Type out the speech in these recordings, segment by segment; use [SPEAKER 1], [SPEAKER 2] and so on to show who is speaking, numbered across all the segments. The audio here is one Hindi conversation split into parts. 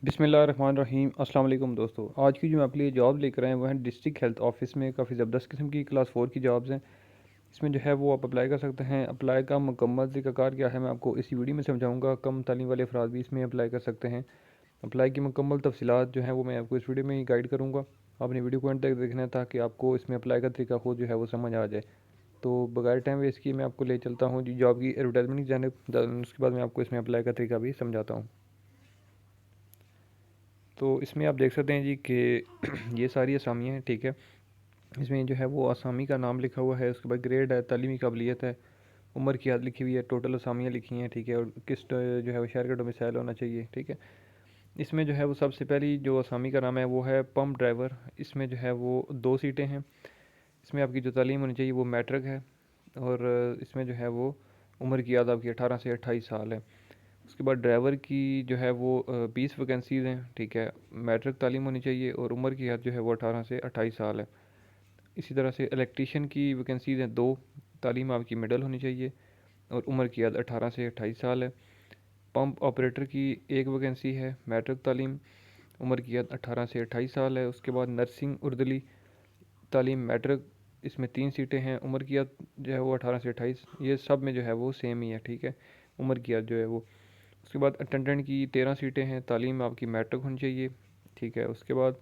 [SPEAKER 1] बिस्मिल्लाहिर्रहमानिर्रहीम। अस्सलाम वालेकुम दोस्तों। आज की जो मैं आपके लिए जॉब लेकर आए हैं वो है डिस्ट्रिक्ट हेल्थ ऑफिस में। काफ़ी ज़बरदस्त किस्म की क्लास 4 की जॉब्स हैं। इसमें जो है वो आप अप्लाई कर सकते हैं। अप्लाई का मुकम्मल तरीक़ाकार क्या है मैं आपको इसी वीडियो में समझाऊंगा। कम तालीम वाले अफराद भी इसमें अप्लाई कर सकते हैं। अप्लाई की मुकम्मल तफसीलात जो है वो मैं आपको इस वीडियो में ही गाइड करूँगा। आपने वीडियो को एंड तक देखना है ताकि आपको इसमें अप्लाई का तरीका खुद जो है वो समझ आ जाए। तो बगैर टाइम वेस्ट किए मैं आपको ले चलता हूँ जी जॉब की एडवर्टाइजमेंट की जानिब। उसके बाद मैं आपको इसमें अप्लाई का तरीका भी समझाता हूँ। तो इसमें आप देख सकते हैं जी कि ये सारी असामियाँ हैं, ठीक है। इसमें जो है वो असामी का नाम लिखा हुआ है, उसके बाद ग्रेड है, तालीमी काबिलियत है, उम्र की हद लिखी हुई है, टोटल असामियाँ लिखी हैं, ठीक है। और किस जो है वो शहर का डोमिसाइल होना चाहिए, ठीक है। इसमें जो है वो सबसे पहली जो असामी का नाम है वो है पम्प ड्राइवर। इसमें जो है वो 2 सीटें हैं। इसमें आपकी जो तालीम होनी चाहिए वो मैट्रिक है। और इसमें जो है वो उम्र की हद आपकी 18 से 28 साल है। उसके बाद ड्राइवर की जो है वो 20 वैकेंसीज़ हैं, ठीक है। मैट्रिक तालीम होनी चाहिए और उम्र की हद जो है वो 18 से 28 साल है। इसी तरह से इलेक्ट्रीशियन की वैकेंसीज़ हैं 2, तालीम आपकी मिडल होनी चाहिए और उम्र की हद 18 से 28 साल है। पंप ऑपरेटर की 1 वैकेंसी है, मैट्रिक तालीम, उम्र की हद 18 से 28 साल है। उसके बाद नर्सिंग उर्दली तालीम मैट्रिक, इसमें 3 सीटें हैं, उम्र की हद जो है वो 18 से 28। ये सब में जो है वो सेम ही है, ठीक है, उम्र की हद जो है वो। उसके बाद अटेंडेंट की 13 सीटें हैं, तालीम आपकी मैट्रिक होनी चाहिए, ठीक है। उसके बाद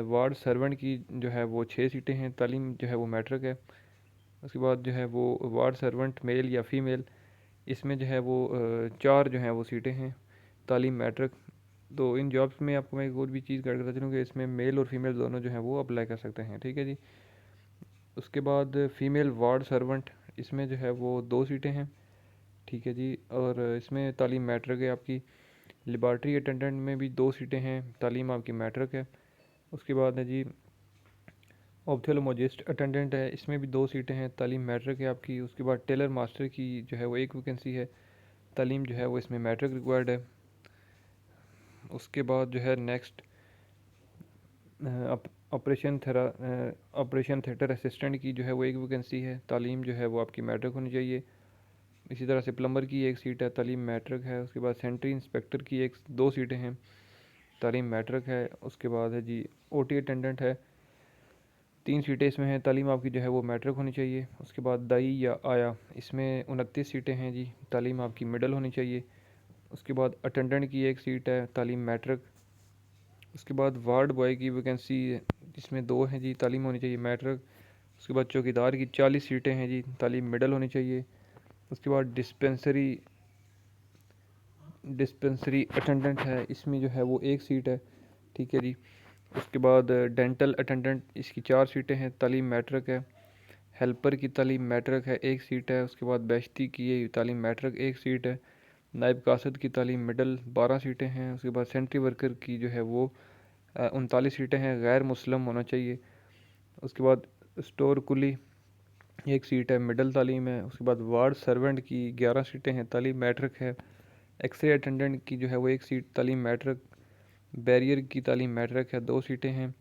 [SPEAKER 1] वार्ड सर्वेंट की जो है वो 6 सीटें हैं, तालीम जो है वो मैट्रिक है। उसके बाद जो है वो वार्ड सर्वेंट मेल या फीमेल, इसमें जो है वो 4 जो हैं वो सीटें हैं, तालीम मैट्रिक। तो इन जॉब्स में आपको मैं एक और भी चीज़ कर करता चलूँ कि इसमें मेल और फीमेल दोनों जो हैं वो अप्लाई कर सकते हैं, ठीक है जी। उसके बाद फीमेल वार्ड सर्वेंट, इसमें जो है वो 2 सीटें हैं, ठीक है जी। और इसमें तालीम मैट्रिक है आपकी। लेबॉर्ट्री अटेंडेंट में भी 2 सीटें हैं, तालीम आपकी मैट्रिक है। उसके बाद है जी ऑप्थेल्मोलॉजिस्ट अटेंडेंट है, इसमें भी 2 सीटें हैं, तालीम मैट्रिक है आपकी। उसके बाद टेलर मास्टर की जो है वो 1 वैकेंसी है, तालीम जो है वो इसमें मैट्रिक रिक्वायर्ड है। उसके बाद जो है नेक्स्ट ऑपरेशन थिएटर असिस्टेंट की जो है वो 1 वैकेंसी है, तालीम जो है वो आपकी मैट्रिक होनी चाहिए। इसी तरह से प्लम्बर की 1 सीट है, तालीम मैट्रिक है। उसके बाद सेंट्री इंस्पेक्टर की 2 सीटें हैं, तालीम मैट्रिक है। उसके बाद है जी ओटी अटेंडेंट है, 3 सीटें इसमें हैं, तालीम आपकी जो है वो मैट्रिक होनी चाहिए। उसके बाद दाई या आया, इसमें 29 सीटें हैं जी, तालीम आपकी मिडल होनी चाहिए। उसके बाद अटेंडेंट की 1 सीट है, तालीम मैट्रिक। उसके बाद वार्ड बॉय की वैकेंसी इसमें 2 हैं जी, तालीम होनी चाहिए मैट्रिक। उसके बाद चौकीदार की 40 सीटें हैं जी, तालीम मिडल होनी चाहिए। उसके बाद डिस्पेंसरी अटेंडेंट है, इसमें जो है वो 1 सीट है, ठीक है जी। उसके बाद डेंटल अटेंडेंट, इसकी 4 सीटें हैं, तालीम मैट्रिक है। हेल्पर की तालीम मैट्रिक है, 1 सीट है। उसके बाद बेश्ती की ये तालीम मैट्रिक, 1 सीट है। नायब कासद की तालीम मिडल, 12 सीटें हैं। उसके बाद सेंट्री वर्कर की जो है वो 39 सीटें हैं, गैर मुस्लिम होना चाहिए। उसके बाद स्टोर कुली 1 सीट है, मिडल तालीम है। उसके बाद वार्ड सर्वेंट की 11 सीटें हैं, तालीम मैट्रिक है। एक्सरे अटेंडेंट की जो है वो 1 सीट, तालीम मैट्रिक। बैरियर की तालीम मैट्रिक है, 2 सीटें हैं।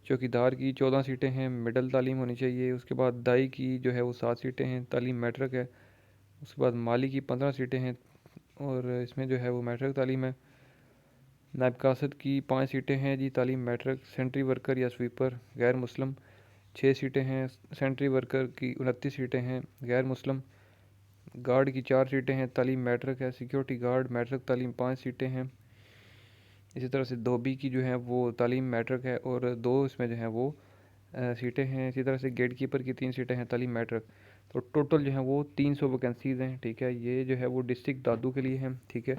[SPEAKER 1] चौकीदार की 14 सीटें हैं, मिडल तालीम होनी चाहिए। उसके बाद दाई की जो है वो 7 सीटें हैं, तालीम मैट्रिक है। उसके बाद माली की 15 सीटें हैं और इसमें जो है वो मैट्रिक तालीम है। नायब कासद की 5 सीटें हैं जी, तालीम मैट्रिक। सेंट्री वर्कर या स्वीपर गैर मुस्लिम 6 सीटें हैं। सेंट्री वर्कर की 29 सीटें हैं, गैर मुस्लिम। गार्ड की 4 सीटें हैं, तालीम मैट्रिक है। सिक्योरिटी गार्ड मैट्रिक तालीम 5 सीटें हैं। इसी तरह से धोबी की जो है वो तालीम मैट्रिक है और 2 इसमें जो है वो सीटें हैं। इसी तरह से गेट कीपर की 3 सीटें हैं, तालीम मैट्रिक। तो टोटल जो है वो 300 वैकेंसीज़ हैं, ठीक है। ये जो है वो डिस्ट्रिक्ट दादू के लिए हैं, ठीक है।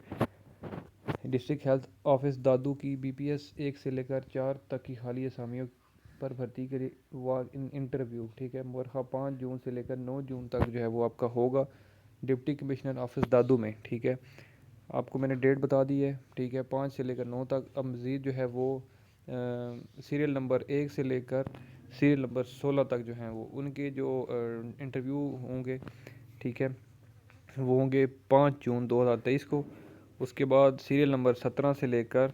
[SPEAKER 1] डिस्ट्रिक्ट हेल्थ ऑफिस दादू की बीपीएस 1 से लेकर 4 तक की खाली असामियों पर भर्ती के लिए वॉक इन इंटरव्यू, ठीक है, मुरखा 5 जून से लेकर 9 जून तक जो है वो आपका होगा डिप्टी कमिश्नर ऑफिस दादू में, ठीक है। आपको मैंने डेट बता दी है, ठीक है, 5 से लेकर 9 तक। अब मज़ीद जो है वो सीरियल नंबर 1 से लेकर सीरियल नंबर 16 तक जो हैं वो उनके जो इंटरव्यू होंगे, ठीक है, वो होंगे 5 जून 2023 को। उसके बाद सीरियल नंबर 17 से लेकर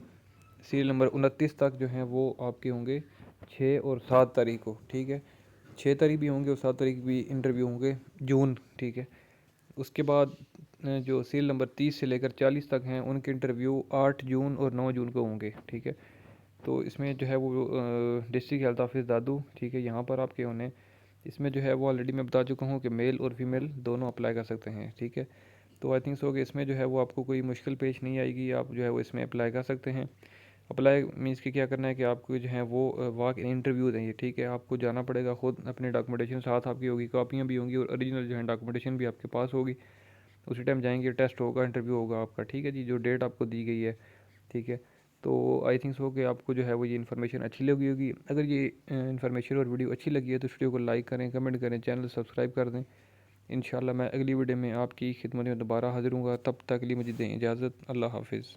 [SPEAKER 1] सीरियल नंबर 29 तक जो हैं वो आपके होंगे 6 और 7 तारीख को, ठीक है। 6 तारीख भी होंगे और 7 तारीख भी इंटरव्यू होंगे जून, ठीक है। उसके बाद जो सील नंबर 30 से लेकर 40 तक हैं उनके इंटरव्यू 8 जून और 9 जून को होंगे, ठीक है। तो इसमें जो है वो डिस्ट्रिक्ट हेल्थ ऑफिस दादू, ठीक है, यहाँ पर आपके होने। इसमें जो है वो ऑलरेडी मैं बता चुका हूँ कि मेल और फीमेल दोनों अप्लाई कर सकते हैं, ठीक है। तो आई थिंक सो कि इसमें जो है वो आपको कोई मुश्किल पेश नहीं आएगी, आप जो है वो इसमें अप्लाई कर सकते हैं। अप्लाई मीन्स कि क्या करना है कि आपको जो है वो वॉक इन इंटरव्यू देंगे, ठीक है। आपको जाना पड़ेगा, खुद अपने डॉक्यूमेंटेशन साथ आपकी होगी, कॉपियाँ भी होंगी और ओरिजिनल जो है डॉक्यूमेंटेशन भी आपके पास होगी। उसी टाइम जाएंगे, टेस्ट होगा, इंटरव्यू होगा आपका, ठीक है जी, जो डेट आपको दी गई है, ठीक है। तो आई थिंक सो कि आपको जो है वो ये इन्फॉर्मेशन अच्छी लगी होगी। अगर ये इन्फॉर्मेशन और वीडियो अच्छी लगी है तो इस वीडियो को लाइक करें, कमेंट करें, चैनल सब्सक्राइब कर दें। इंशाल्लाह मैं अगली वीडियो में आपकी खिदमत में दोबारा हाजिर हूँगा, तब तक के लिए मुझे दें इजाज़त। अल्लाह हाफिज़।